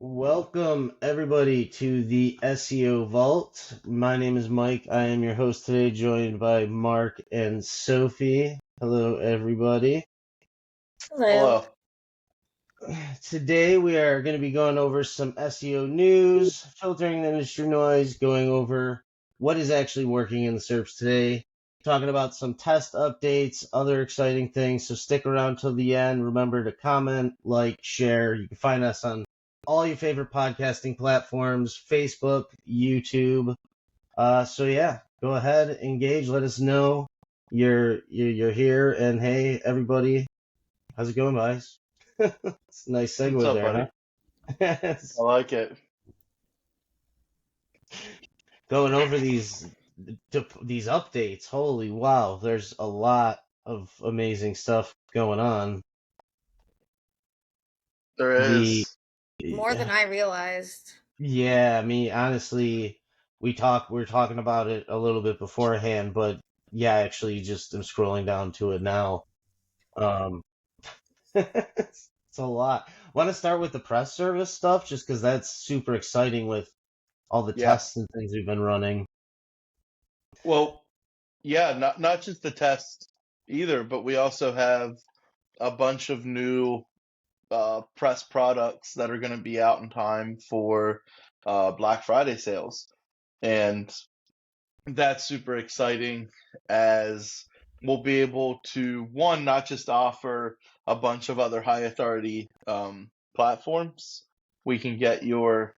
Welcome, everybody, to the SEO Vault. My name is Mike. I am your host today, joined by Mark and Sophie. Hello, everybody. Hello. Hello. Today, we are going to be going over some SEO news, filtering the industry noise, going over what is actually working in the SERPs today, talking about some test updates, other exciting things. So stick around till the end. Remember to comment, like, share. You can find us on all your favorite podcasting platforms, Facebook, YouTube. So yeah, go ahead, engage, let us know you're here, and hey, everybody, how's it going, guys? It's a nice What's segue up, there, buddy? huh? I like it. Going over these updates. Holy wow, there's a lot of amazing stuff going on. There The is. More than I realized. Yeah, I mean, honestly, we were talking about it a little bit beforehand, but yeah, I actually just am scrolling down to it now. Um, it's a lot. Want to start with the press service stuff, just because that's super exciting with all the Yeah. tests and things we've been running. Well, yeah, not just the test either, but we also have a bunch of new press products that are going to be out in time for Black Friday sales. And that's super exciting as we'll be able to, one, not just offer a bunch of other high authority platforms we can get your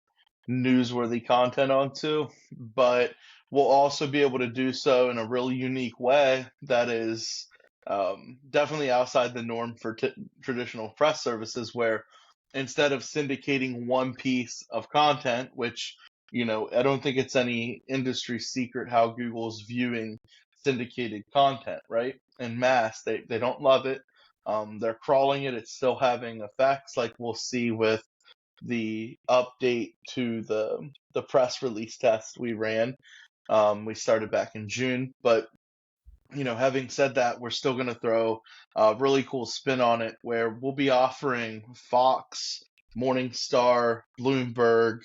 newsworthy content onto, but we'll also be able to do so in a really unique way that is definitely outside the norm for traditional press services, where instead of syndicating one piece of content, which I don't think it's any industry secret how Google's viewing syndicated content, right? En masse, they don't love it. They're crawling it. It's still having effects, like we'll see with the update to the press release test we ran. We started back in June, but having said that, we're still going to throw a really cool spin on it, where we'll be offering Fox, Morningstar, Bloomberg,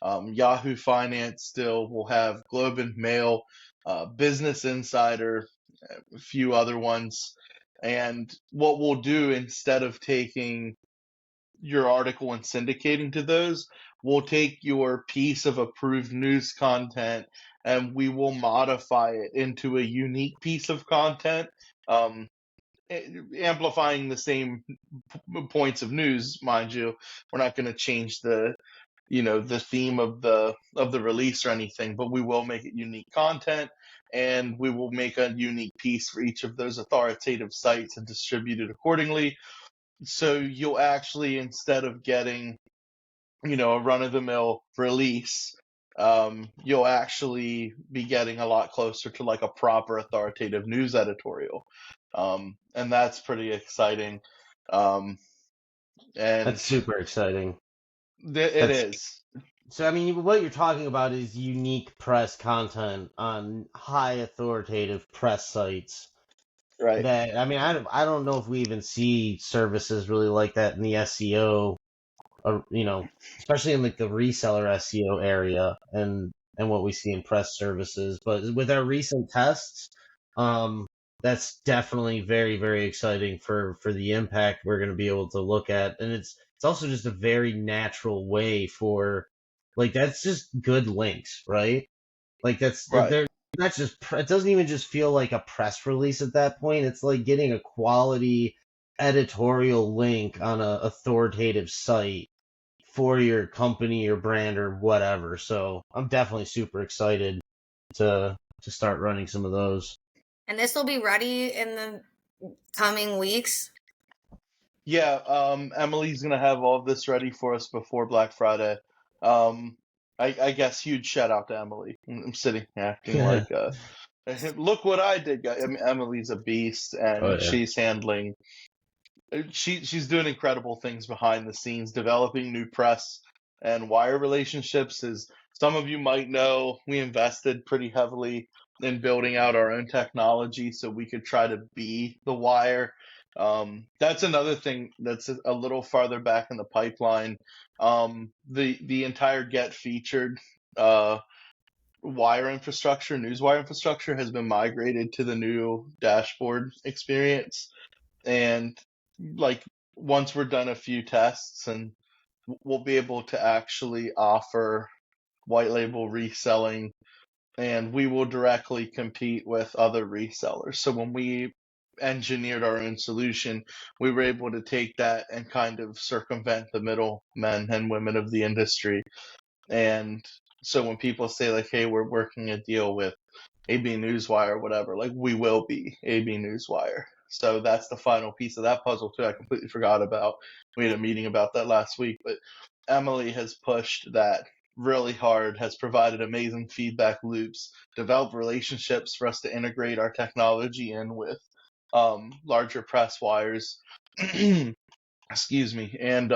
Yahoo Finance. Still, we'll have Globe and Mail, Business Insider, a few other ones. And what we'll do, instead of taking your article and syndicating to those, we'll take your piece of approved news content and we will modify it into a unique piece of content, um, amplifying the same points of news, mind you. We're not going to change the theme of the release or anything, but we will make it unique content, and we will make a unique piece for each of those authoritative sites and distribute it accordingly. So you'll actually, instead of getting, a run-of-the-mill release, you'll actually be getting a lot closer to like a proper authoritative news editorial. And that's pretty exciting. Um, That's and super exciting. it That's is. So I mean, what you're talking about is unique press content on high authoritative press sites. Right. That I mean, I don't know if we even see services really like that in the SEO, or especially in like the reseller SEO area, and what we see in press services. But with our recent tests, um, that's definitely very, very exciting for the impact we're going to be able to look at, and it's also just a very natural way for, like, that's just good links, right? Like Right. that's just it doesn't even just feel like a press release at that point. It's like getting a quality editorial link on a authoritative site for your company or brand or whatever. So I'm definitely super excited to start running some of those. And this will be ready in the coming weeks. Yeah, Emily's gonna have all of this ready for us before Black Friday. Um, I guess huge shout out to Emily. I'm sitting here acting like, look what I did, guys. I mean, Emily's a beast, Oh and yeah. she's handling. She's doing incredible things behind the scenes, developing new press and wire relationships. As some of you might know, we invested pretty heavily in building out our own technology so we could try to be the wire That's another thing that's a little farther back in the pipeline. The entire Get Featured wire infrastructure, newswire infrastructure, has been migrated to the new dashboard experience. And like once we're done a few tests, and we'll be able to actually offer white label reselling, and we will directly compete with other resellers. So when we engineered our own solution, we were able to take that and kind of circumvent the middle men and women of the industry. And so when people say like, hey, we're working a deal with AB Newswire or whatever, like we will be AB Newswire. So that's the final piece of that puzzle too. I completely forgot about. We had a meeting about that last week, but Emily has pushed that really hard, has provided amazing feedback loops, developed relationships for us to integrate our technology in with larger press wires. Excuse me. And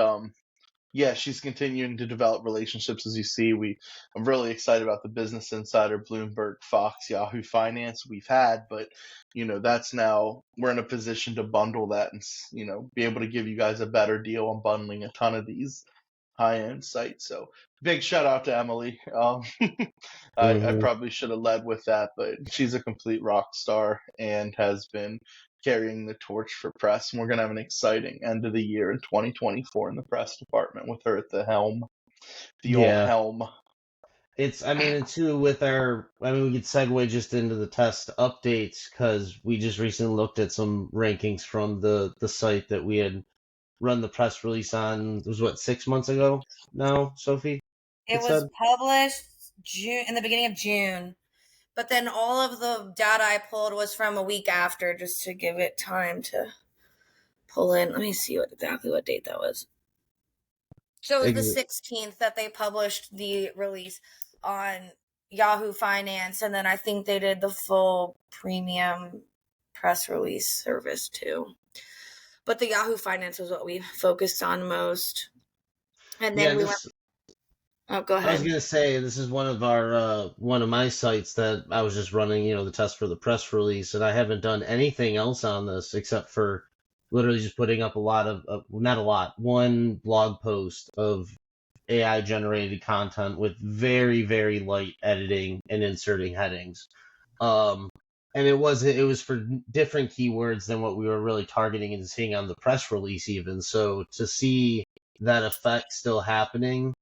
yeah, she's continuing to develop relationships. As you see, I'm really excited about the Business Insider, Bloomberg, Fox, Yahoo Finance we've had, but that's now we're in a position to bundle that and be able to give you guys a better deal on bundling a ton of these high-end sites. So big shout out to Emily. I probably should have led with that, but she's a complete rock star and has been carrying the torch for press. And we're going to have an exciting end of the year in 2024 in the press department with her at the helm. The old helm. And too, we could segue just into the test updates, because we just recently looked at some rankings from the site that we had run the press release on. It was 6 months ago now, Sophie? It was published in the beginning of June, but then all of the data I pulled was from a week after, just to give it time to pull in. Let me see exactly what date that was. So it was the 16th that they published the release on Yahoo Finance, and then I think they did the full premium press release service too. But the Yahoo Finance was what we focused on most. And then we went. Oh, go ahead. I was gonna say, this is one of my sites that I was just running, the test for the press release, and I haven't done anything else on this except for literally just putting up one blog post of AI generated content with very, very light editing and inserting headings. And it was for different keywords than what we were really targeting and seeing on the press release even. So to see that effect still happening,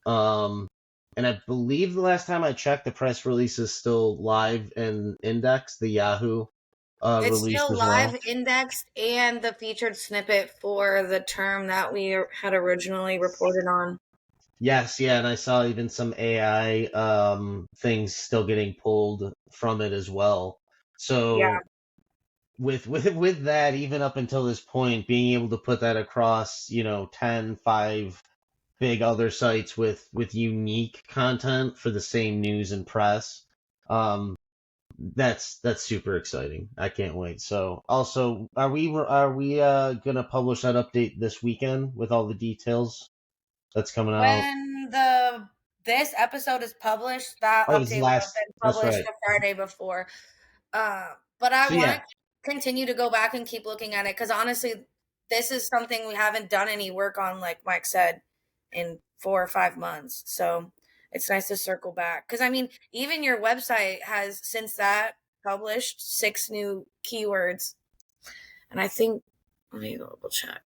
and I believe the last time I checked, the press release is still live and indexed. The Yahoo it's release still as live, well. indexed, and the featured snippet for the term that we had originally reported on. Yes, yeah, and I saw even some AI things still getting pulled from it as well. So yeah. with that, even up until this point, being able to put that across, 10, 5 big other sites with unique content for the same news and press, that's super exciting. I can't wait. So also, are we gonna publish that update this weekend with all the details that's coming out? When this episode is published, that update will have been published the Friday before. But I want to continue to go back and keep looking at it, because honestly, this is something we haven't done any work on, like Mike said, in 4 or 5 months. So it's nice to circle back, because even your website has, since that published, 6 new keywords, and I think, let me double check.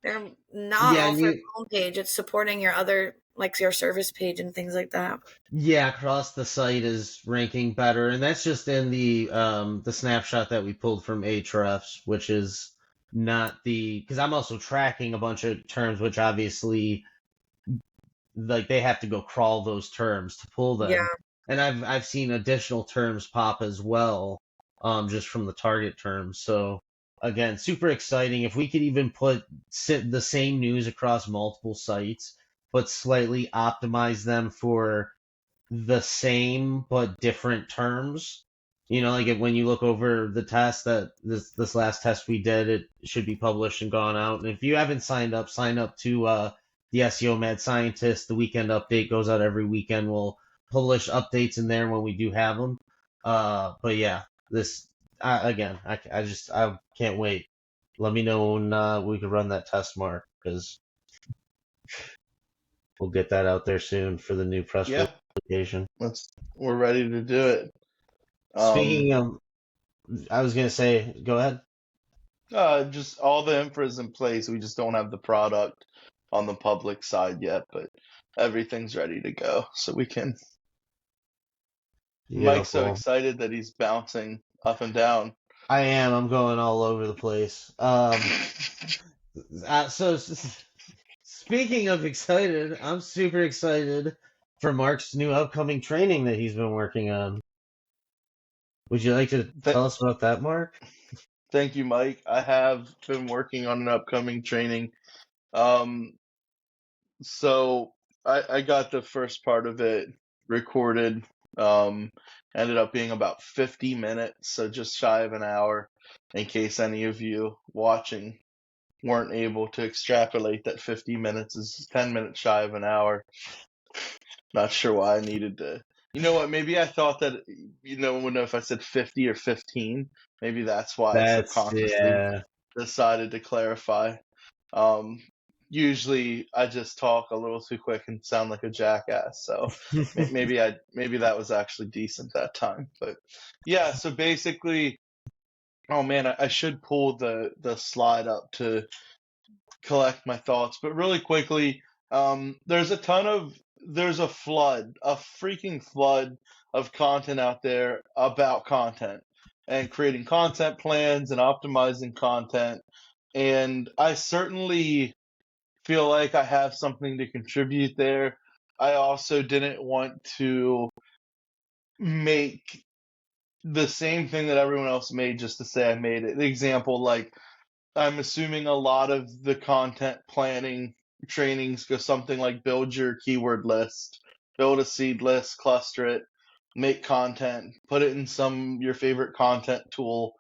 They're not all for the homepage. It's supporting your other, like your service page and things like that. Yeah, across the site is ranking better, and that's just in the snapshot that we pulled from Ahrefs, which is not because I'm also tracking a bunch of terms, which obviously, like, they have to go crawl those terms to pull them. Yeah. And I've seen additional terms pop as well, just from the target terms. So again, super exciting. If we could even put the same news across multiple sites, but slightly optimize them for the same but different terms. Like when you look over the test, that this last test we did, it should be published and gone out. And if you haven't signed up, sign up to the SEO Mad Scientist. The weekend update goes out every weekend. We'll publish updates in there when we do have them. But yeah, I can't wait. let me know when we can run that test, Mark, because we'll get that out there soon for the new press publication. We're ready to do it. Speaking of, I was gonna say, go ahead. Just all the infra is in place. We just don't have the product on the public side yet, but everything's ready to go, so we can. Beautiful. Mike's so excited that he's bouncing up and down. I am. I'm going all over the place. So speaking of excited, I'm super excited for Mark's new upcoming training that he's been working on. Would you like to tell us about that, Mark? Thank you, Mike. I have been working on an upcoming training. So I got the first part of it recorded. Ended up being about 50 minutes, so just shy of an hour, in case any of you watching weren't able to extrapolate that 50 minutes is 10 minutes shy of an hour. Not sure why I needed to. You know what? Maybe I thought that, if I said 50 or 15, maybe that's why I subconsciously decided to clarify. Usually I just talk a little too quick and sound like a jackass. So maybe that was actually decent that time. But yeah, so basically, oh man, I should pull the slide up to collect my thoughts. But really quickly, there's a freaking flood of content out there about content and creating content plans and optimizing content. And I certainly feel like I have something to contribute there. I also didn't want to make the same thing that everyone else made just to say I made it. The example, like, I'm assuming a lot of the content planning trainings go something like build your keyword list, build a seed list, cluster it, make content, put it in your favorite content tool,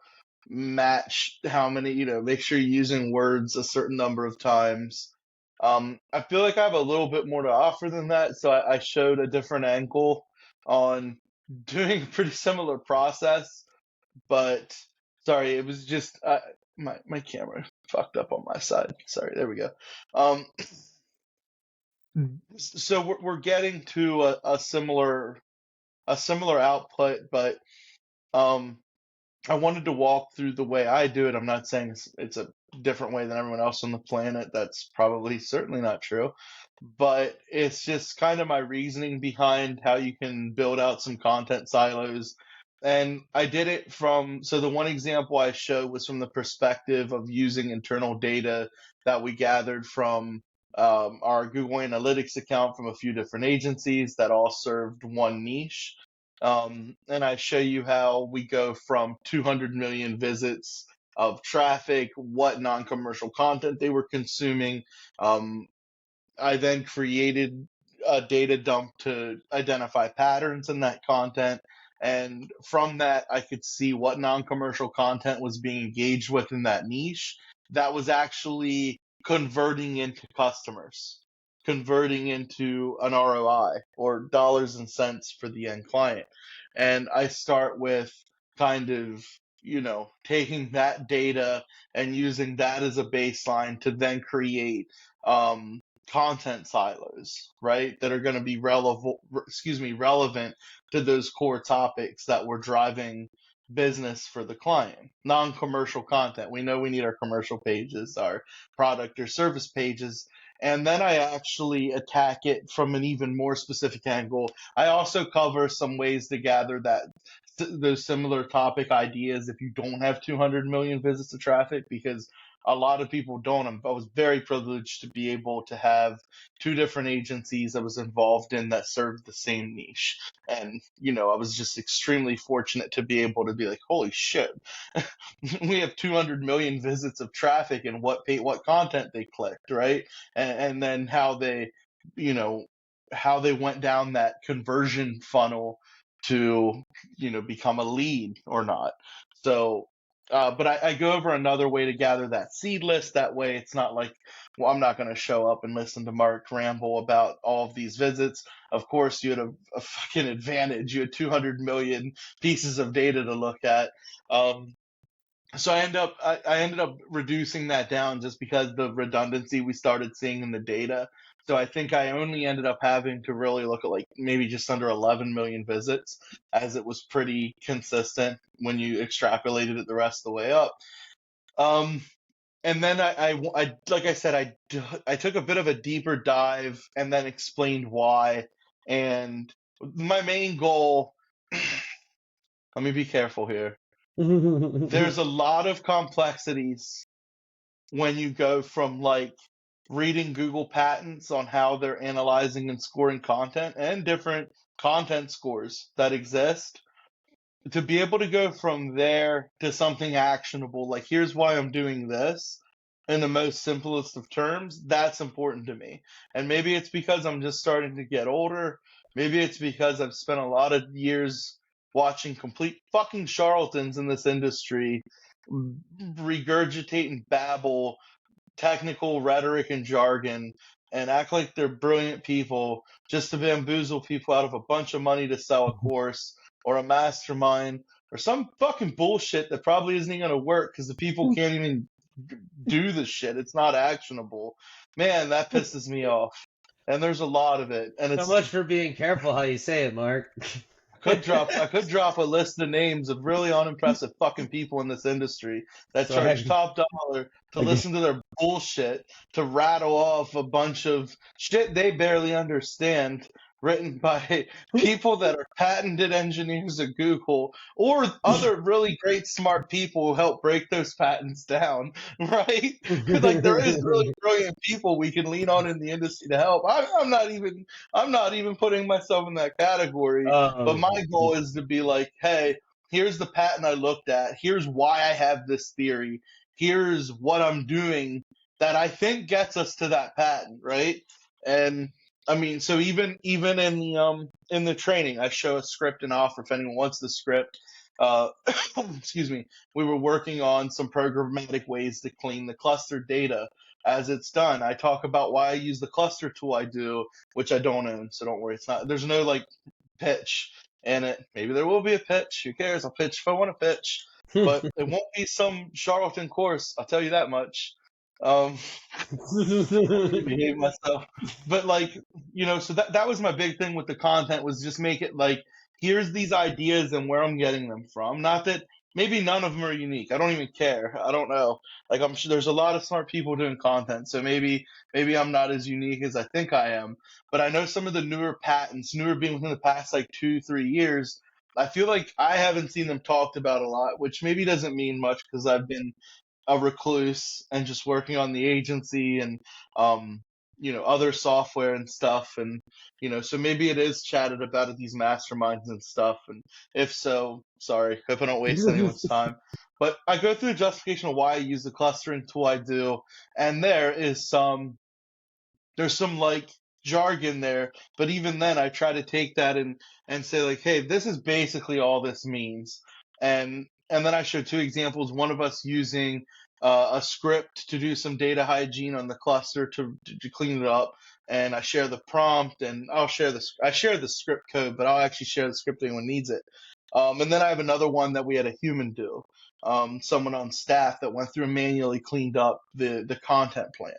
match how many, make sure you're using words a certain number of times. I feel like I have a little bit more to offer than that, so I showed a different angle on doing a pretty similar process, but sorry, it was just my camera fucked up on my side. Sorry, there we go. So we're getting to a similar output, but I wanted to walk through the way I do it. I'm not saying it's a different way than everyone else on the planet. That's probably certainly not true. But it's just kind of my reasoning behind how you can build out some content silos. And I did it so the one example I showed was from the perspective of using internal data that we gathered from our Google Analytics account from a few different agencies that all served one niche. And I show you how we go from 200 million visits of traffic, what non-commercial content they were consuming. I then created a data dump to identify patterns in that content. And from that, I could see what non-commercial content was being engaged with in that niche that was actually converting into customers, converting into an ROI or dollars and cents for the end client. And I start with kind of, taking that data and using that as a baseline to then create content silos, right? That are going to be relevant to those core topics that we're driving business for the client. Non-commercial content. We know we need our commercial pages, our product or service pages. And then I actually attack it from an even more specific angle. I also cover some ways to gather those similar topic ideas if you don't have 200 million visits of traffic, because a lot of people don't. I was very privileged to be able to have two different agencies I was involved in that served the same niche. And, I was just extremely fortunate to be able to be like, holy shit, we have 200 million visits of traffic and what content they clicked, right? And then how they went down that conversion funnel to, become a lead or not. So, but I go over another way to gather that seed list. That way it's not like, well, I'm not going to show up and listen to Mark ramble about all of these visits. Of course, you had a fucking advantage. You had 200 million pieces of data to look at. So I ended up reducing that down just because the redundancy we started seeing in the data. So I think I only ended up having to really look at like maybe just under 11 million visits, as it was pretty consistent when you extrapolated it the rest of the way up. And then I like I said, I took a bit of a deeper dive and then explained why. And my main goal, let me be careful here. There's a lot of complexities when you go from like reading Google patents on how they're analyzing and scoring content and different content scores that exist, to be able to go from there to something actionable, like here's why I'm doing this in the most simplest of terms. That's important to me. And maybe it's because I'm just starting to get older. Maybe it's because I've spent a lot of years watching complete fucking charlatans in this industry regurgitate and babble technical rhetoric and jargon and act like they're brilliant people just to bamboozle people out of a bunch of money to sell a course or a mastermind or some fucking bullshit that probably isn't even going to work because the people can't even do the shit. It's not actionable. Man, that pisses me off. And there's a lot of it. And it's so much for being careful how you say it, Mark. I could drop a list of names of really unimpressive fucking people in this industry that charge top dollar to listen to their bullshit, to rattle off a bunch of shit they barely understand, written by people that are patented engineers at Google or other really great smart people who help break those patents down, right? Like there is really brilliant people we can lean on in the industry to help. I'm not even putting myself in that category. But my goal is to be like, hey, here's the patent I looked at. Here's why I have this theory. Here's what I'm doing that I think gets us to that patent, right? And I mean, so even in the training, I show a script and offer if anyone wants the script. Excuse me. We were working on some programmatic ways to clean the cluster data as it's done. I talk about why I use the cluster tool I do, which I don't own, so don't worry. It's not. There's no like pitch in it. Maybe there will be a pitch. Who cares? I'll pitch if I want to pitch, but it won't be some charlatan course. I'll tell you that much. Behave myself. But like, so that was my big thing with the content, was just make it like, here's these ideas and where I'm getting them from. Not that maybe none of them are unique. I don't even care. I don't know. Like I'm sure there's a lot of smart people doing content, so maybe I'm not as unique as I think I am. But I know some of the newer patents, newer being within the past like 2-3 years, I feel like I haven't seen them talked about a lot, which maybe doesn't mean much because I've been a recluse and just working on the agency and other software and stuff, and so maybe it is chatted about at these masterminds and stuff, and if so, sorry, hope I don't waste anyone's time. But I go through a justification of why I use the clustering tool I do, and there's some like jargon there, but even then I try to take that and say like, hey, this is basically all this means. And then I show 2 examples, one of us using a script to do some data hygiene on the cluster to clean it up, and I share the prompt, and I share the script code, but I'll actually share the script if anyone needs it. And then I have another one that we had a human do, someone on staff that went through and manually cleaned up the content plan.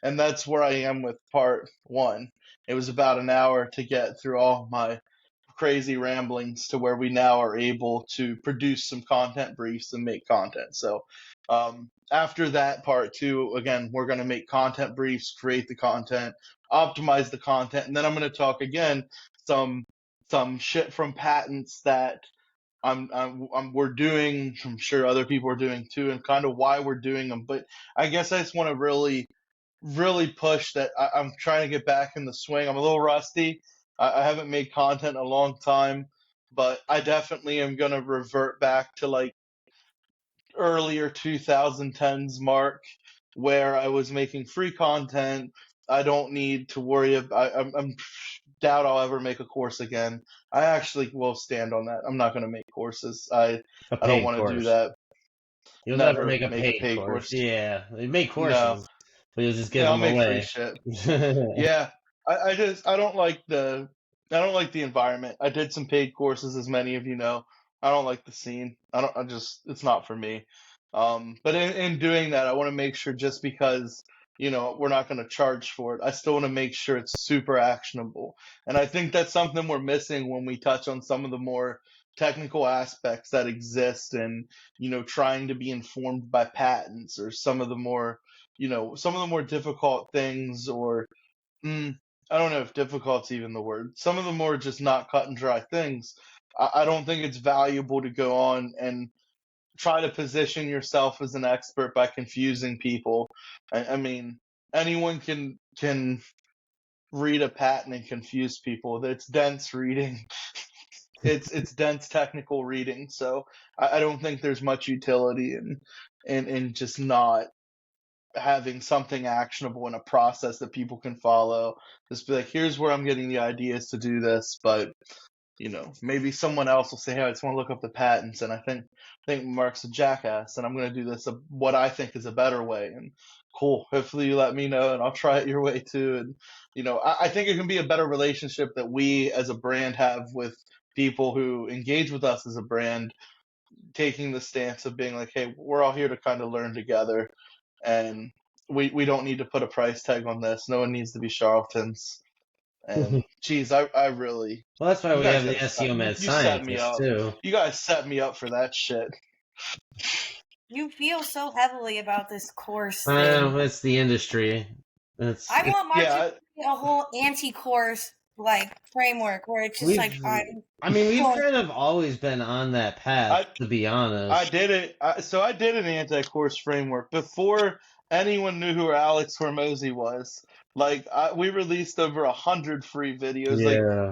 And that's where I am with part 1. It was about an hour to get through all my crazy ramblings to where we now are able to produce some content briefs and make content. So after that, part 2, again, we're going to make content briefs, create the content, optimize the content, and then I'm going to talk again some shit from patents that we're doing. I'm sure other people are doing too, and kind of why we're doing them. But I guess I just want to really push that. I'm trying to get back in the swing. I'm a little rusty. I haven't made content in a long time, but I definitely am going to revert back to like earlier 2010s mark, where I was making free content. I don't need to worry about, I'm doubt I'll ever make a course again. I actually will stand on that. I'm not going to make courses. I don't want to do that. You'll never make a paid course. Yeah, they make courses. No. But you'll just give them away. I'll make free shit. Yeah, I don't like the environment. I did some paid courses, as many of you know. I don't like the scene. It's not for me. But in doing that, I want to make sure, just because, we're not going to charge for it, I still want to make sure it's super actionable. And I think that's something we're missing when we touch on some of the more technical aspects that exist, and, trying to be informed by patents, or some of the more, difficult things, or I don't know if difficult's even the word. Some of the more just not cut and dry things. I don't think it's valuable to go on and try to position yourself as an expert by confusing people. I mean, anyone can read a patent and confuse people. It's dense reading. It's dense technical reading. So I don't think there's much utility in just not having something actionable in a process that people can follow. Just be like, here's where I'm getting the ideas to do this, but maybe someone else will say, hey, I just want to look up the patents, and I think Mark's a jackass, and I'm going to do this what I think is a better way. And cool, hopefully you let me know, and I'll try it your way too. And I think it can be a better relationship that we as a brand have with people who engage with us as a brand, taking the stance of being like, hey, we're all here to kind of learn together, and we don't need to put a price tag on this. No one needs to be charlatans. And geez, I really. Well, that's why we have the SEO Mad Scientist too. You guys set me up for that shit. You feel so heavily about this course thing. It's the industry. I want Mark to be a whole anti-course framework where it's just we've kind of always been on that path, to be honest. I did it. I did an anti-course framework before anyone knew who Alex Hormozy was. We released over 100 free videos. Yeah.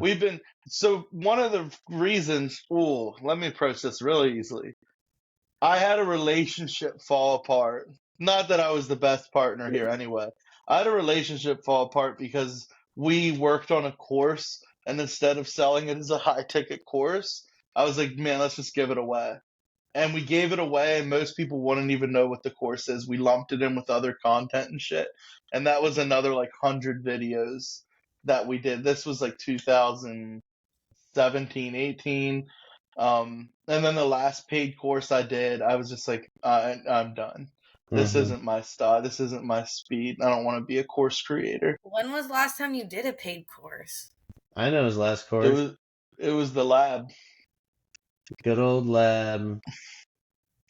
One of the reasons, let me approach this really easily. I had a relationship fall apart. Not that I was the best partner here anyway. I had a relationship fall apart because we worked on a course, and instead of selling it as a high ticket course, I was like, man, let's just give it away. And we gave it away, and most people wouldn't even know what the course is. We lumped it in with other content and shit. And that was another 100 videos that we did. This was 2017, 18. And then the last paid course I did, I was just like, I'm done. This isn't my style. This isn't my speed. I don't want to be a course creator. When was the last time you did a paid course? I know his last course. It was the lab. Good old lab.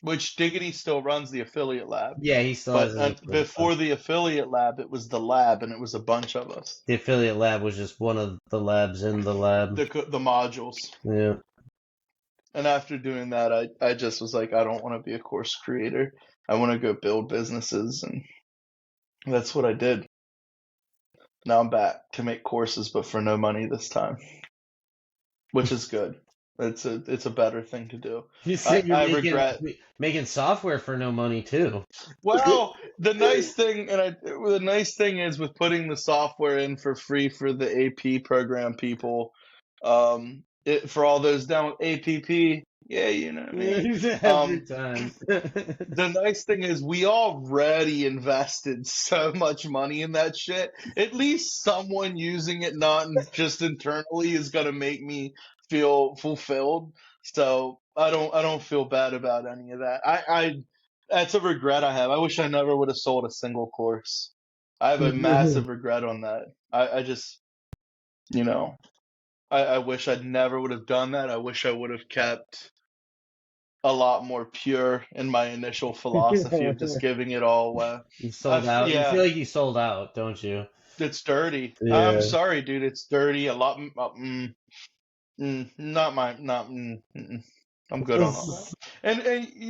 Which Diggity still runs the affiliate lab. Yeah, he still has it. Before the affiliate lab, it was the lab, and it was a bunch of us. The affiliate lab was just one of the labs in the lab. The modules. Yeah. And after doing that, I just was like, I don't want to be a course creator. I want to go build businesses, and that's what I did. Now I'm back to make courses, but for no money this time, which is good. It's a better thing to do. You said I regret making software for no money too. Well, the nice thing is with putting the software in for free for the AP program people, for all those down with APP, yeah, you know what I mean. Every time. The nice thing is we already invested so much money in that shit. At least someone using it, not just internally, is gonna make me feel fulfilled. So I don't feel bad about any of that. I that's a regret I have. I wish I never would have sold a single course. I have a massive regret on that. I just, I wish I never would have done that. I wish I would have kept a lot more pure in my initial philosophy of just giving it all away. You sold out. Yeah. You feel like you sold out, don't you? It's dirty. Yeah. I'm sorry, dude. It's dirty. A lot. I'm good on all that. And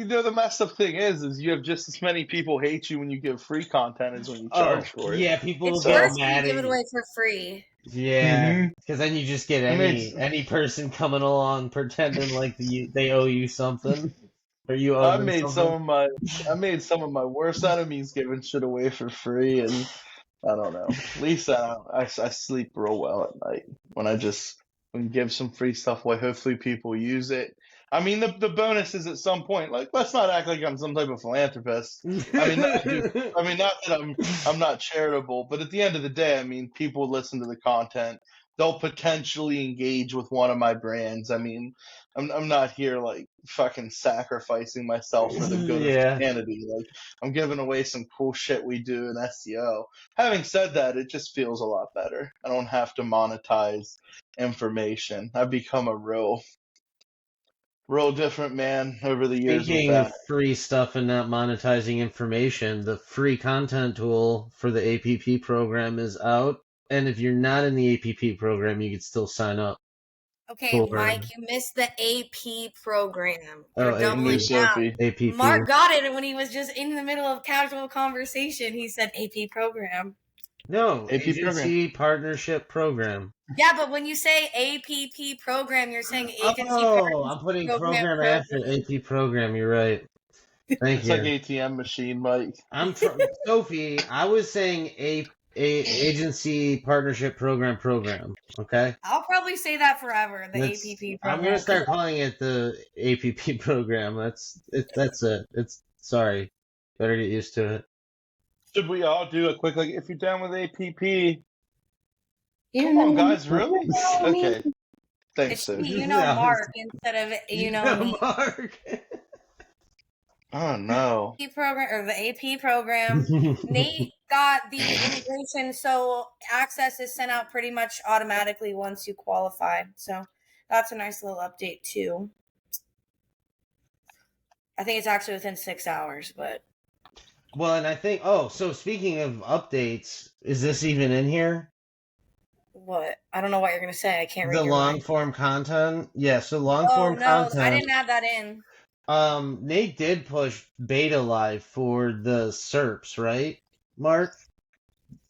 the messed up thing is you have just as many people hate you when you give free content as when you charge for it. Yeah, people get mad. Give it away for free. Yeah, because then you just get any person coming along pretending like they owe you something, or you owe them something. I made some of my worst enemies giving shit away for free, and I don't know. At least I sleep real well at night when I just give some free stuff away. Hopefully people use it. I mean, the bonus is at some point, like, let's not act like I'm some type of philanthropist. I mean, not that I'm not charitable, but at the end of the day, I mean, people listen to the content. They'll potentially engage with one of my brands. I mean, I'm not here like fucking sacrificing myself for the good of humanity. Like, I'm giving away some cool shit we do in SEO. Having said that, it just feels a lot better. I don't have to monetize information. I've become a real different man over the years with Speaking that. of free stuff and not monetizing information, the free content tool for the APP program is out. And if you're not in the APP program, you can still sign up. Okay, Mike, you missed the AP program. You're New Sophie. APP. Mark got it when he was just in the middle of casual conversation. He said AP program. No, AP agency partnership program. Yeah, but when you say APP program, you're saying agency partnership. I'm putting program after AP program. You're right. Thank it's you. It's like ATM machine, Mike. Sophie, I was saying agency partnership program. Okay. I'll probably say that forever. The APP program. I'm gonna start calling it the APP program. That's it. It's sorry. Better get used to it. Should we all do a quick, like, if you're down with APP? Come on, guys, really? Okay. Thanks, Sophie. Mark instead of me. Mark. Oh no. The program or the AP program. Nate got the integration, so access is sent out pretty much automatically once you qualify. So that's a nice little update too. I think it's actually within 6 hours, but. Well, and I think. Oh, so speaking of updates, is this even in here? What? I don't know what you're gonna say. I can't read the long form content. Yeah, so long form content. I didn't add that in. Nate did push beta live for the SERPs, right, Mark?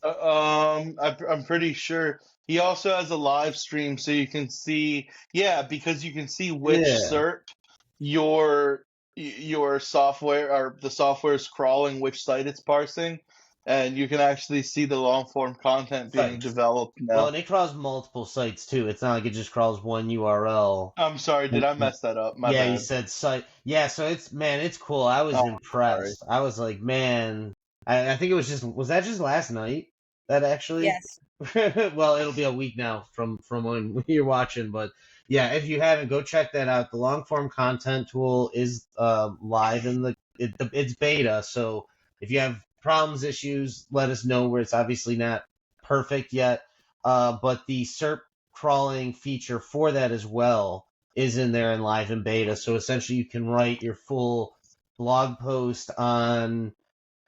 I'm pretty sure he also has a live stream, so you can see. Yeah, because you can see which SERP your software or the software is crawling, which site it's parsing, and you can actually see the long form content being developed now. Well, and it crawls multiple sites too. It's not like it just crawls one URL. I'm sorry, did I mess that up? My bad. You said site. Yeah, so it's cool. I was impressed. I was like, man, I think it was that just last night that actually? Yes. Well, it'll be a week now from when you're watching, but yeah, if you haven't, go check that out. The long form content tool is live in it's beta, so if you have problems, issues, let us know. Where it's obviously not perfect yet, but the SERP crawling feature for that as well is in there and live in beta. So essentially, you can write your full blog post on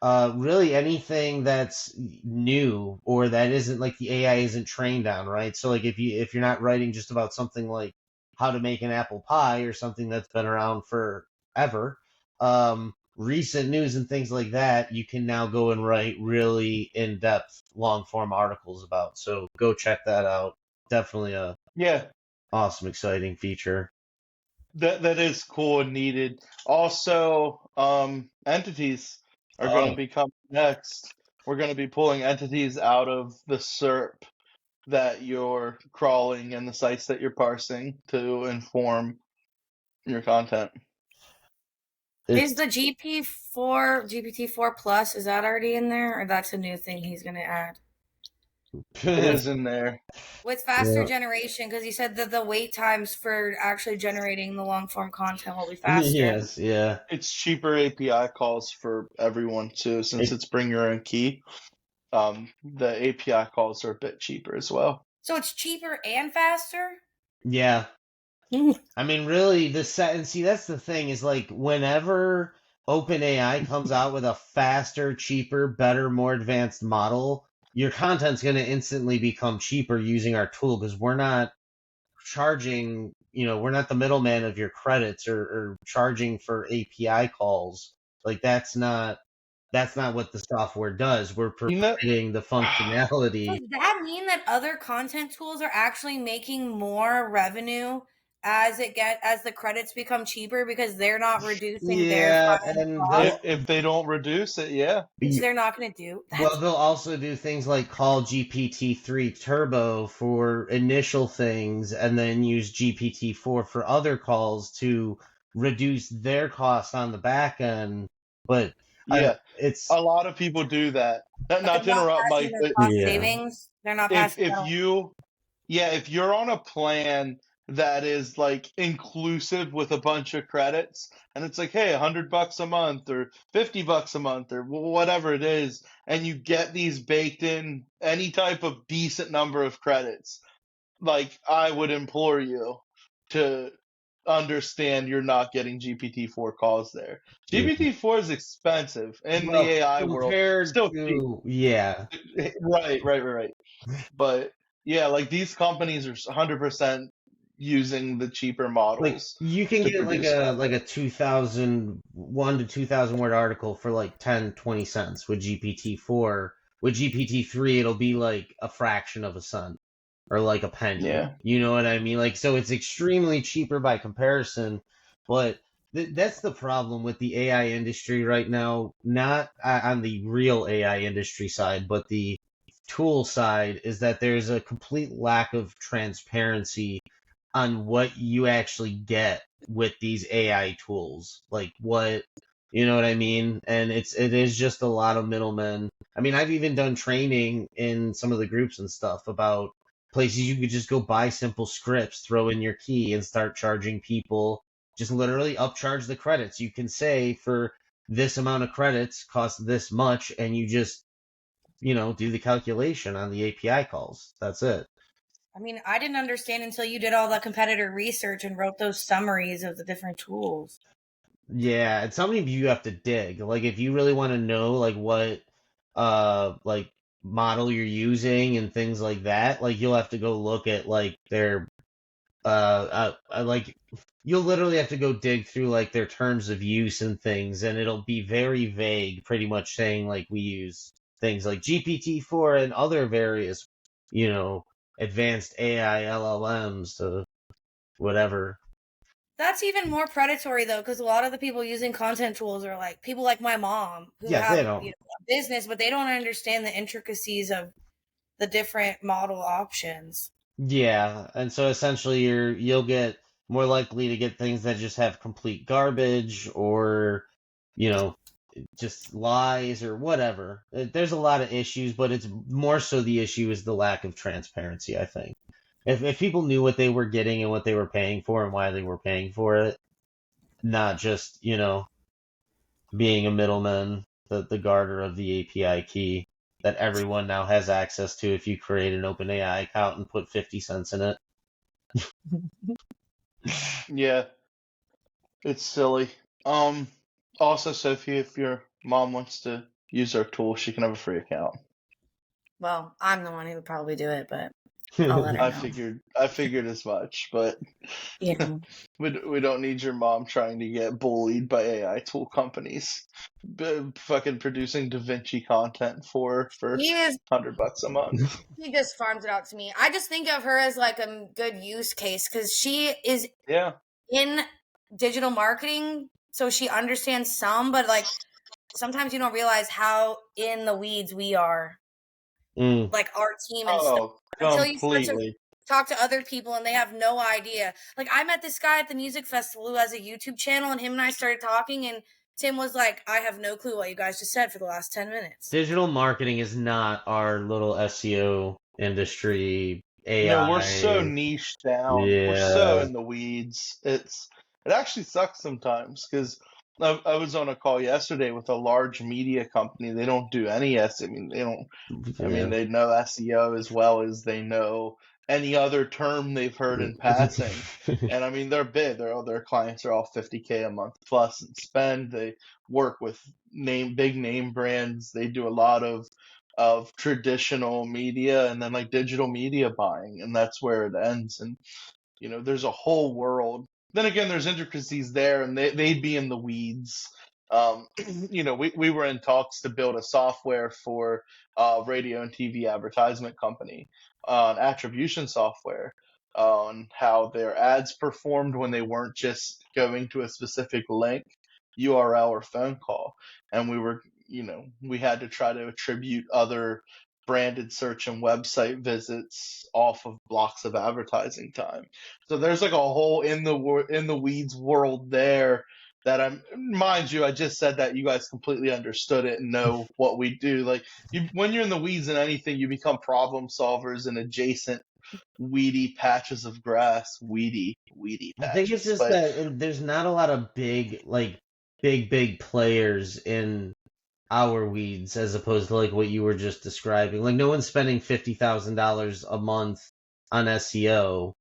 really anything that's new or that isn't like the AI isn't trained on, right? So like if you're not writing just about something like how to make an apple pie or something that's been around forever, recent news and things like that, you can now go and write really in-depth long form articles about. So go check that out. Definitely a awesome, exciting feature. That is cool and needed. Also, entities are going to be coming next. We're going to be pulling entities out of the SERP that you're crawling and the sites that you're parsing to inform your content. Is the GPT-4 Plus, is that already in there, or that's a new thing he's going to add? It is in there. With faster generation, because he said that the wait times for actually generating the long form content will be faster. Yes, yeah. It's cheaper API calls for everyone too, since it's bring your own key. The API calls are a bit cheaper as well. So it's cheaper and faster? Yeah. I mean, really, see, that's the thing is like whenever OpenAI comes out with a faster, cheaper, better, more advanced model, your content's going to instantly become cheaper using our tool because we're not charging, we're not the middleman of your credits or charging for API calls. Like that's not what the software does. We're providing the functionality. Does that mean that other content tools are actually making more revenue as the credits become cheaper because they're not reducing their cost. If they don't reduce it, which they're not going to do. Well, they'll also do things like call GPT-3 Turbo for initial things, and then use GPT-4 for other calls to reduce their costs on the back end. But it's a lot of people do that. Not to interrupt, Mike, but savings. They're not passing. If you're on a plan that is like inclusive with a bunch of credits, and it's like, hey, $100 a month or $50 a month or whatever it is, and you get these baked in any type of decent number of credits, like I would implore you to understand you're not getting GPT-4 calls there. GPT-4 is expensive in the AI world. Still cheap. Right. But yeah, like these companies are 100% using the cheaper models. Like you can get like a 2,001 to 2,000 word article for like 10, 20 cents with GPT-4. With GPT-3, it'll be like a fraction of a cent or like a penny. Yeah. You know what I mean? Like, so it's extremely cheaper by comparison, but that's the problem with the AI industry right now. Not on the real AI industry side, but the tool side, is that there's a complete lack of transparency on what you actually get with these AI tools. Like what, you know what I mean? And it is just a lot of middlemen. I mean, I've even done training in some of the groups and stuff about places you could just go buy simple scripts, throw in your key, and start charging people. Just literally upcharge the credits. You can say for this amount of credits cost this much, and you just, do the calculation on the API calls. That's it. I mean, I didn't understand until you did all the competitor research and wrote those summaries of the different tools. Yeah, and some of you have to dig. Like, if you really want to know, like, what, like, model you're using and things like that, like, you'll have to go look at, like, their, like, you'll literally have to go dig through, like, their terms of use and things, and it'll be very vague, pretty much saying, like, we use things like GPT-4 and other various, advanced AI LLMs to whatever. That's even more predatory, though, because a lot of the people using content tools are like people like my mom who have a business, but they don't understand the intricacies of the different model options. Yeah, and so essentially you'll get more likely to get things that just have complete garbage or, just lies or whatever. There's a lot of issues, but it's more so the issue is the lack of transparency, I think. If people knew what they were getting and what they were paying for and why they were paying for it, not just, being a middleman, the guarder of the API key that everyone now has access to if you create an OpenAI account and put 50 cents in it. Yeah. It's silly. Also, Sophie, if your mom wants to use our tool, she can have a free account. Well, I'm the one who would probably do it, but I'll let her know. I figured as much, but we don't need your mom trying to get bullied by AI tool companies, fucking producing Da Vinci content for $100 a month. He just farms it out to me. I just think of her as like a good use case because she is in digital marketing, so she understands some, but like sometimes you don't realize how in the weeds we are. Like our team and stuff. Until you start to talk to other people and they have no idea. Like I met this guy at the music festival who has a YouTube channel, and him and I started talking, and Tim was like, I have no clue what you guys just said for the last 10 minutes. Digital marketing is not our little SEO industry. AI. No, we're so niche down. Yeah. We're so in the weeds. It actually sucks sometimes because I was on a call yesterday with a large media company. They don't do any SEO. I mean, they don't. I mean, they know SEO as well as they know any other term they've heard in passing. And I mean, they're big. Their clients are all $50K a month plus in spend. They work with big name brands. They do a lot of traditional media and then like digital media buying, and that's where it ends. And there's a whole world. Then again, there's intricacies there, and they'd be in the weeds. We were in talks to build a software for radio and TV advertisement company, an attribution software. on how their ads performed when they weren't just going to a specific link, URL, or phone call. And we had to try to attribute other branded search and website visits off of blocks of advertising time. So there's like a whole in the weeds world there that mind you, I just said that you guys completely understood it and know what we do. Like when you're in the weeds in anything, you become problem solvers in adjacent weedy patches of grass. Weedy patches. I think it's just that there's not a lot of big players in our weeds as opposed to like what you were just describing. Like no one's spending $50,000 a month on SEO,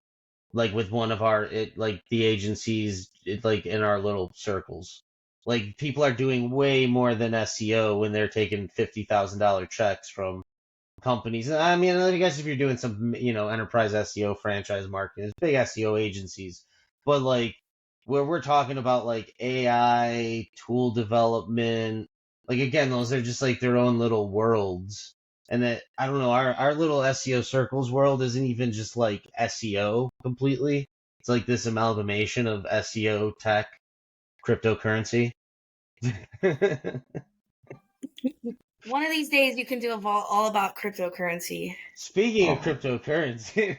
like with one of the agencies, like in our little circles. Like people are doing way more than SEO when they're taking $50,000 checks from companies. I mean, I guess if you're doing some, enterprise SEO, franchise marketing, it's big SEO agencies. But like where we're talking about like AI tool development, like again, those are just like their own little worlds. And that I don't know, our little SEO circles world isn't even just like SEO completely. It's like this amalgamation of SEO, tech, cryptocurrency. One of these days, you can do a vault all about cryptocurrency. Speaking of cryptocurrency,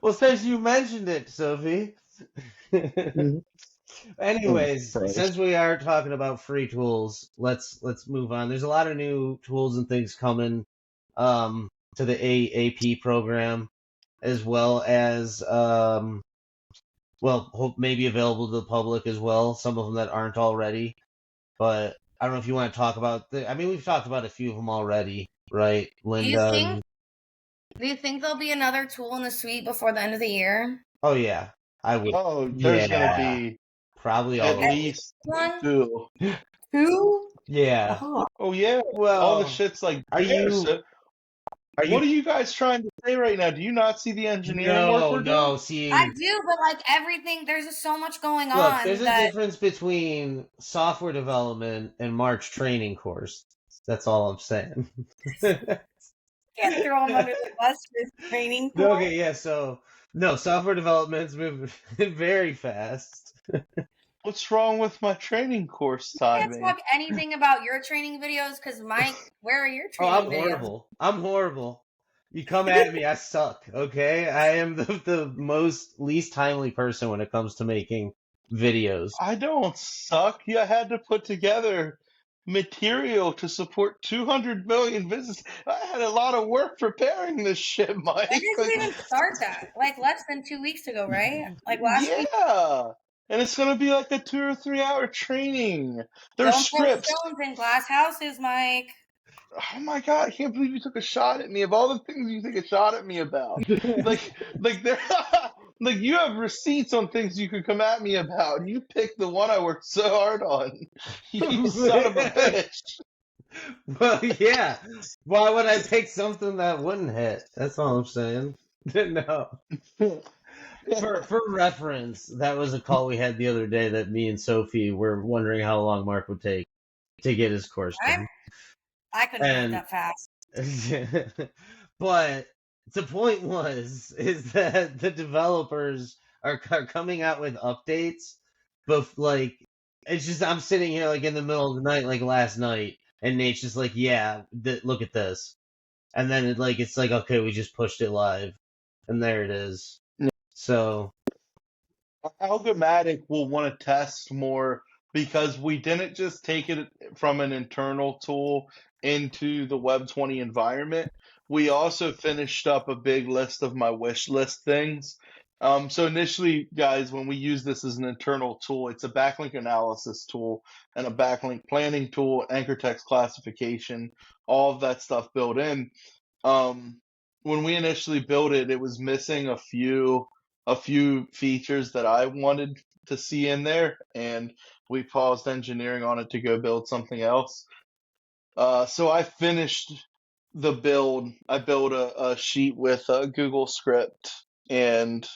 well, since you mentioned it, Sophie. Anyways, since we are talking about free tools, let's move on. There's a lot of new tools and things coming to the AAP program, as well as hope maybe available to the public as well. Some of them that aren't already, but I don't know if you want to talk about. We've talked about a few of them already, right, Linda? Do you think there'll be another tool in the suite before the end of the year? Oh yeah, I would. Oh, there's gonna be probably at least two. Two? Yeah. Oh yeah. Well, all the shit's like. What are you guys trying to say right now? Do you not see the engineering work we're doing? No, see. I do, but like everything, there's just so much going on. Look, there's a difference between software development and March training course. That's all I'm saying. Can't throw them under the bus for training course. Okay, yeah. So no, software development's moving very fast. What's wrong with my training course timing? Can't talk anything about your training videos because Mike, where are your training videos? I'm horrible. You come at me, I suck. Okay, I am the least timely person when it comes to making videos. I don't suck. I had to put together material to support 200 million visits. I had a lot of work preparing this shit, Mike. When did you even start that? Like less than 2 weeks ago, right? Like last week? Yeah. And it's going to be like a 2 or 3 hour training. There's scripts. Don't put stones in glass houses, Mike. Oh my god, I can't believe you took a shot at me. Of all the things you take a shot at me about. like you have receipts on things you could come at me about, and you picked the one I worked so hard on. You son of a bitch. Well, yeah. Why would I pick something that wouldn't hit? That's all I'm saying. No. For reference, that was a call we had the other day that me and Sophie were wondering how long Mark would take to get his course done. I couldn't do that fast. But the point is that the developers are coming out with updates, but like it's just I'm sitting here like in the middle of the night, like last night, and Nate's just like, yeah, look at this, and then it's like okay, we just pushed it live, and there it is. So Algomatic will want to test more because we didn't just take it from an internal tool into the Web 20 environment. We also finished up a big list of my wish list things. So initially, guys, when we use this as an internal tool, it's a backlink analysis tool and a backlink planning tool, anchor text classification, all of that stuff built in. When we initially built it, it was missing a few features that I wanted to see in there, and we paused engineering on it to go build something else. So I finished the build. I built a sheet with a Google script, and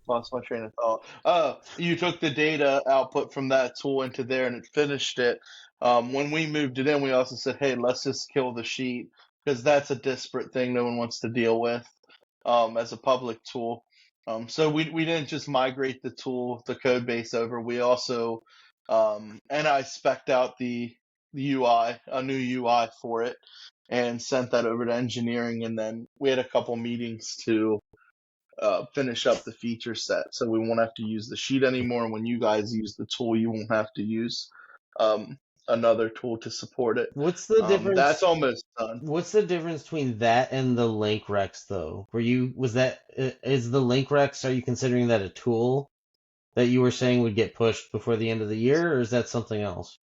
lost my train of thought. Oh, you took the data output from that tool into there and it finished it. When we moved it in, we also said, hey, let's just kill the sheet because that's a disparate thing no one wants to deal with as a public tool. So we didn't just migrate the tool, the code base over. We also, and I spec'd out the UI, a new UI for it, and sent that over to engineering. And then we had a couple meetings to finish up the feature set. So we won't have to use the sheet anymore. When you guys use the tool, you won't have to use another tool to support it. What's the difference? That's almost done. What's the difference between that and the link recs, though? Is the link recs, are you considering that a tool that you were saying would get pushed before the end of the year, or is that something else?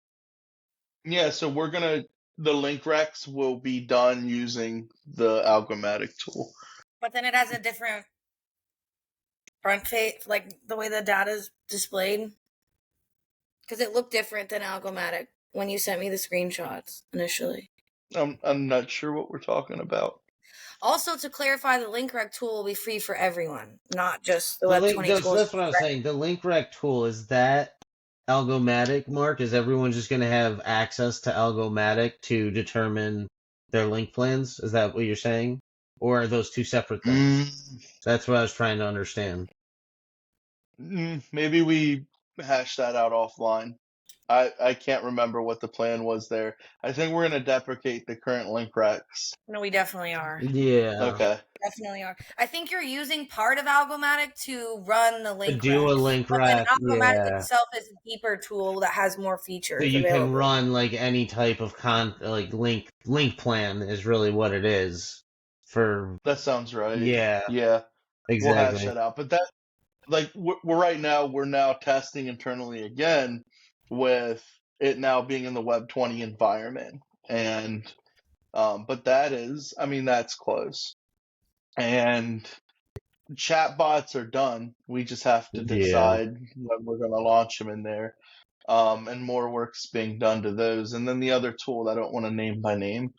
Yeah, so the link recs will be done using the Algomatic tool. But then it has a different front page, like the way the data is displayed. Because it looked different than Algomatic when you sent me the screenshots initially. I'm not sure what we're talking about. Also, to clarify, the link rec tool will be free for everyone, not just the Web 20 tools. That's what I was saying. The link rec tool, is that Algomatic, Mark? Is everyone just going to have access to Algomatic to determine their link plans? Is that what you're saying? Or are those two separate things? That's what I was trying to understand. Maybe we hash that out offline. I can't remember what the plan was there. I think we're going to deprecate the current link recs. No, we definitely are. Yeah. Okay. Definitely are. I think you're using part of Algomatic to run the link do a link rec. Algomatic itself is a deeper tool that has more features. So you can run like any type of link plan is really what it is. That sounds right. Yeah. Yeah. Exactly. We'll hash that out. But that, like, we're now testing internally again with it now being in the Web 20 environment. And, but that's close. And chatbots are done. We just have to decide when we're going to launch them in there. And more work's being done to those. And then the other tool that I don't want to name by name,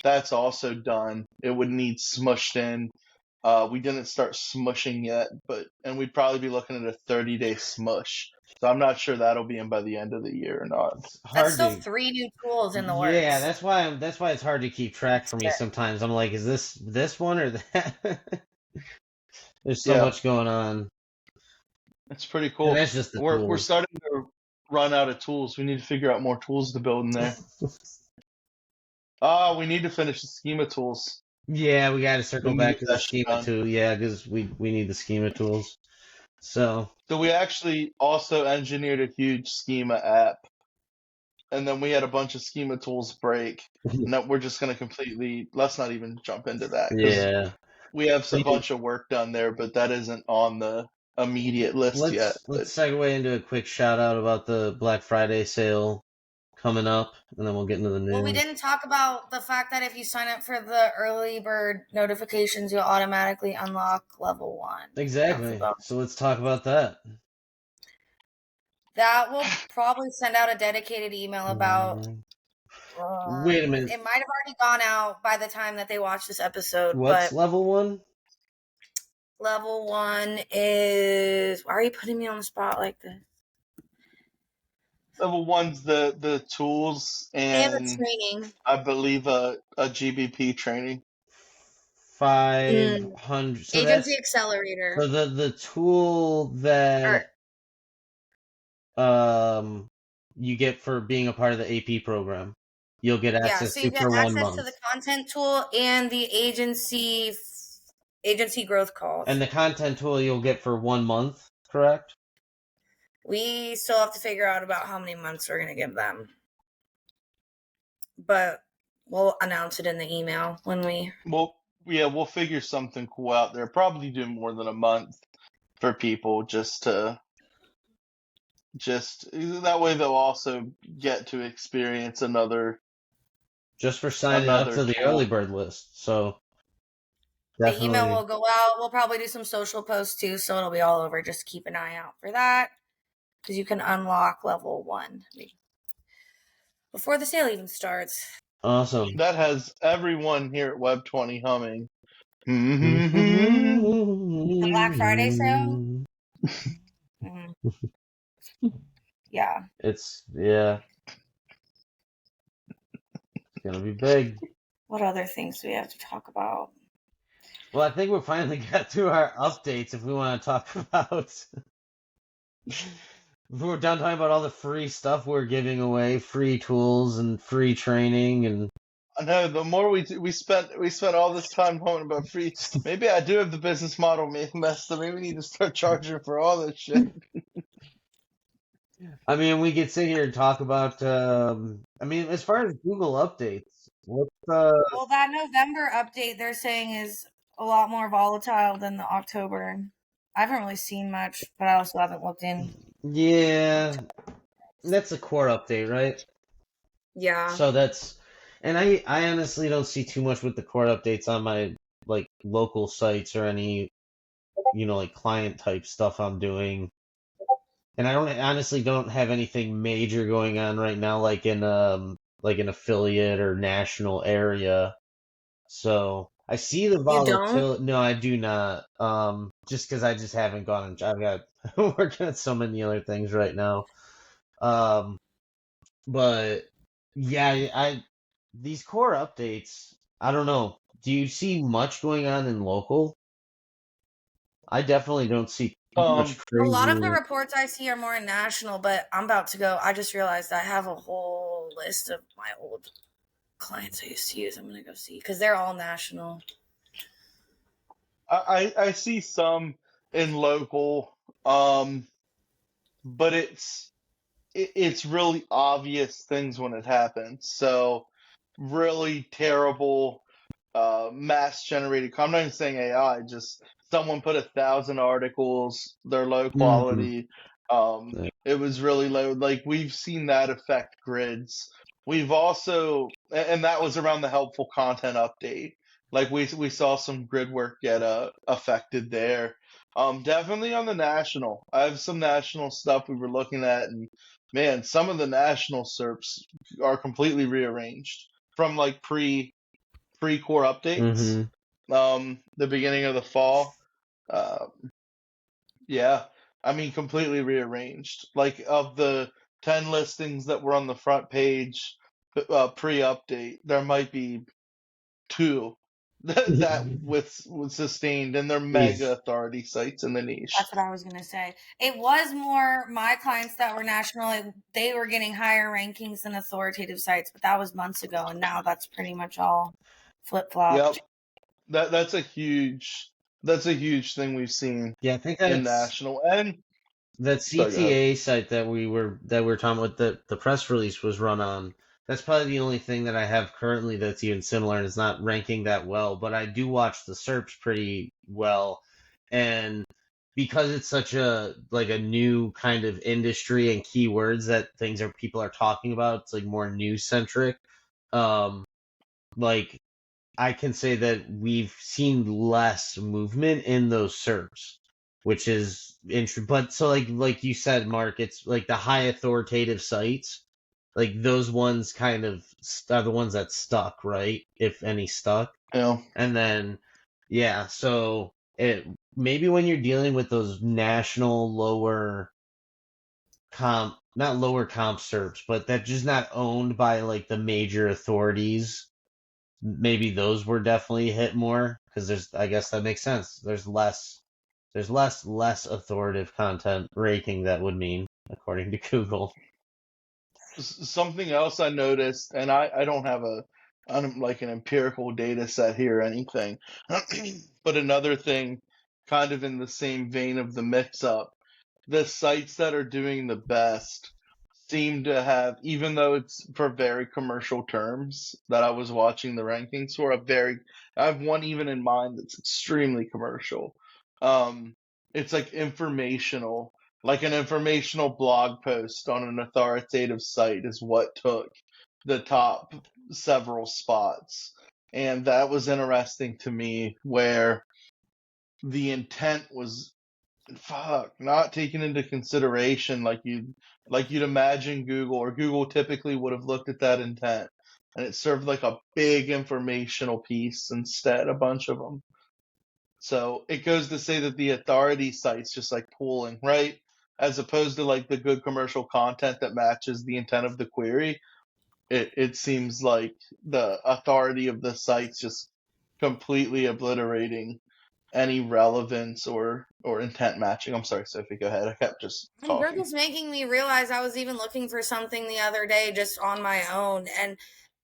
that's also done. It would need smushed in. We didn't start smushing yet, and we'd probably be looking at a 30-day smush. So I'm not sure that'll be in by the end of the year or not. That's still 3 new tools in the works. Yeah, that's why it's hard to keep track for me sometimes. I'm like, is this one or that? There's so much going on. It's pretty cool. And that's just we're starting to run out of tools. We need to figure out more tools to build in there. We need to finish the schema tools. Yeah, we got to circle back to the schema tool. Yeah, because we need the schema tools. So we actually also engineered a huge schema app, and then we had a bunch of schema tools break. And that we're just going to completely. Let's not even jump into that. Yeah, we have a bunch of work done there, but that isn't on the immediate list yet. Let's segue into a quick shout out about the Black Friday sale coming up, and then we'll get into the news. Well, we didn't talk about the fact that if you sign up for the early bird notifications, you'll automatically unlock level 1. Exactly. So let's talk about that. That will probably send out a dedicated email about... Wait a minute. It might have already gone out by the time that they watch this episode. What's level 1? Level 1 is... Why are you putting me on the spot like this? Level 1's the tools and the training. I believe a GBP training. 500. So Agency Accelerator. So the tool that you get for being a part of the AP program, you'll get access to for 1 month. Yeah, so you get access to the content tool and the agency growth calls. And the content tool you'll get for 1 month, correct? We still have to figure out about how many months we're going to give them. But we'll announce it in the email when we... We'll figure something cool out there. Probably do more than a month for people just that way they'll also get to experience another... Just for signing up to the early bird list. So... Definitely. The email will go out. We'll probably do some social posts too, so it'll be all over. Just keep an eye out for that. Because you can unlock level 1 before the sale even starts. Awesome. That has everyone here at Web 20 humming. The Black Friday sale? Mm-hmm. Yeah. It's going to be big. What other things do we have to talk about? Well, I think we finally got through our updates if we want to talk about. If we're done talking about all the free stuff we're giving away, free tools and free training and. I know. The more we spent all this time talking about free. Maybe I do have the business model messed up. Maybe we need to start charging for all this shit. I mean, we could sit here and talk about. I mean, as far as Google updates, what's Well, that November update they're saying is a lot more volatile than the October. I haven't really seen much, but I also haven't looked in. Yeah, that's a core update, right? Yeah. So that's, and I honestly don't see too much with the core updates on my like local sites or any, like client type stuff I'm doing. And I honestly don't have anything major going on right now, like in an affiliate or national area. So I see the volatility. You don't? No, I do not. Just because I just haven't gone. I've got working at so many other things right now. But yeah, these core updates. I don't know. Do you see much going on in local? I definitely don't see much A lot of the crazy. reports I see are more national, but I'm about to go. I just realized I have a whole list of my old clients I used to use. I'm going to go see because they're all national. I see some in local, but it's really obvious things when it happens. So really terrible mass generated. I'm not even saying AI. Just someone put 1,000 articles. They're low quality. It was really low. Like we've seen that affect grids. We've also, and that was around the helpful content update. Like we saw some grid work get affected there. Definitely on the national. I have some national stuff we were looking at, and man, some of the national SERPs are completely rearranged from like pre-core updates. The beginning of the fall. Uh, yeah, I mean completely rearranged. Like of the 10 listings that were on the front page pre-update, there might be 2 that with sustained, and they're mega authority sites in the niche. That's what I was gonna say. It was more my clients that were national. They were getting higher rankings than authoritative sites, but that was months ago, and now that's pretty much all flip flopped. Yep, that's a huge thing we've seen. Yeah, I think in national and that CTA site that we were talking about, the press release was run on. That's probably the only thing that I have currently that's even similar, and it's not ranking that well. But I do watch the SERPs pretty well, and because it's such a new kind of industry and keywords that people are talking about, it's like more news centric. Like I can say that we've seen less movement in those SERPs, which is interesting. But so like you said, Mark, it's like the high authoritative sites, like those ones kind of are the ones that stuck, right? If any stuck. Yeah. And then so it maybe when you're dealing with those national not lower comp SERPs, but that just not owned by like the major authorities, maybe those were definitely hit more because I guess that makes sense. There's less authoritative content ranking, that would mean, according to Google. Something else I noticed, and I don't have an empirical data set here or anything, but another thing kind of in the same vein of the mix up, the sites that are doing the best seem to have, even though it's for very commercial terms that I was watching the rankings for, I have one even in mind that's extremely commercial. It's like informational, like an informational blog post on an authoritative site is what took the top several spots. And that was interesting to me, where the intent was not taken into consideration like you'd imagine Google typically would have looked at that intent, and it served like a big informational piece instead, a bunch of them. So it goes to say that the authority site's just like pooling, right? As opposed to like the good commercial content that matches the intent of the query. It seems like the authority of the site's just completely obliterating any relevance or intent matching. I'm sorry, Sophie, go ahead. I kept just talking. You're just making me realize I was even looking for something the other day just on my own, and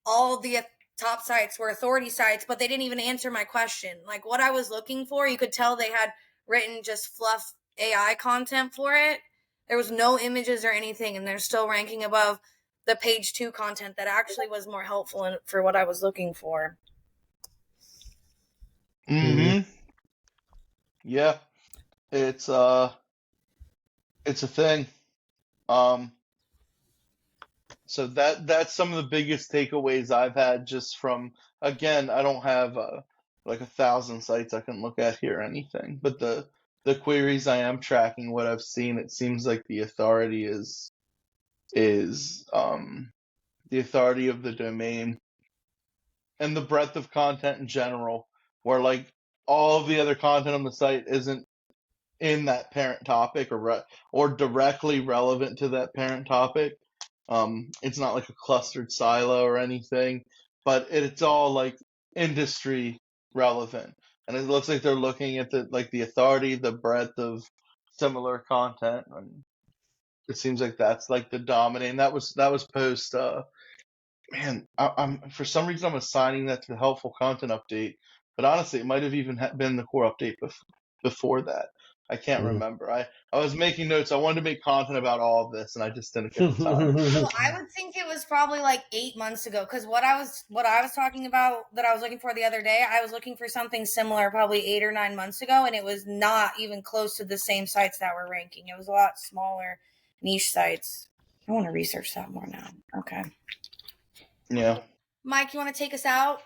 all the top sites were authority sites, but they didn't even answer my question. Like what I was looking for, you could tell they had written just fluff AI content for it. There was no images or anything, and they're still ranking above the page 2 content that actually was more helpful for what I was looking for. Mm-hmm. Yeah. It's a thing. So that's some of the biggest takeaways I've had just from, again, I don't have like 1,000 sites I can look at here or anything, but the queries I am tracking, what I've seen, it seems like the authority is the authority of the domain and the breadth of content in general, where like all of the other content on the site isn't in that parent topic or directly relevant to that parent topic. It's not like a clustered silo or anything, but it's all like industry relevant, and it looks like they're looking at the authority, the breadth of similar content, and it seems like that's like the dominating. That was post. Man, I'm for some reason I'm assigning that to the helpful content update, but honestly, it might have even been the core update before that. I can't remember. I was making notes. I wanted to make content about all of this, and I just didn't get the time. So I would think it was probably like 8 months ago, because what I was talking about that I was looking for the other day, I was looking for something similar probably 8 or 9 months ago, and it was not even close to the same sites that were ranking. It was a lot smaller niche sites. I want to research that more now. Okay. Yeah. Mike, you want to take us out?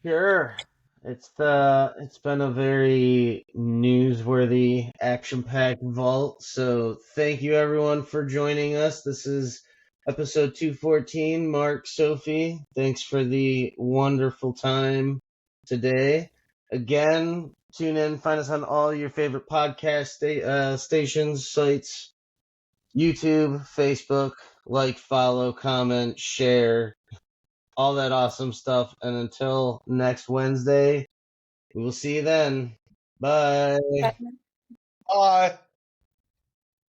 Sure. It's been a very newsworthy, action-packed vault. So thank you everyone for joining us. This is episode 214. Mark, Sophie, thanks for the wonderful time today. Again, tune in, find us on all your favorite podcast stations, sites, YouTube, Facebook. Like, follow, comment, share, all that awesome stuff. And until next Wednesday, we will see you then. Bye. Bye.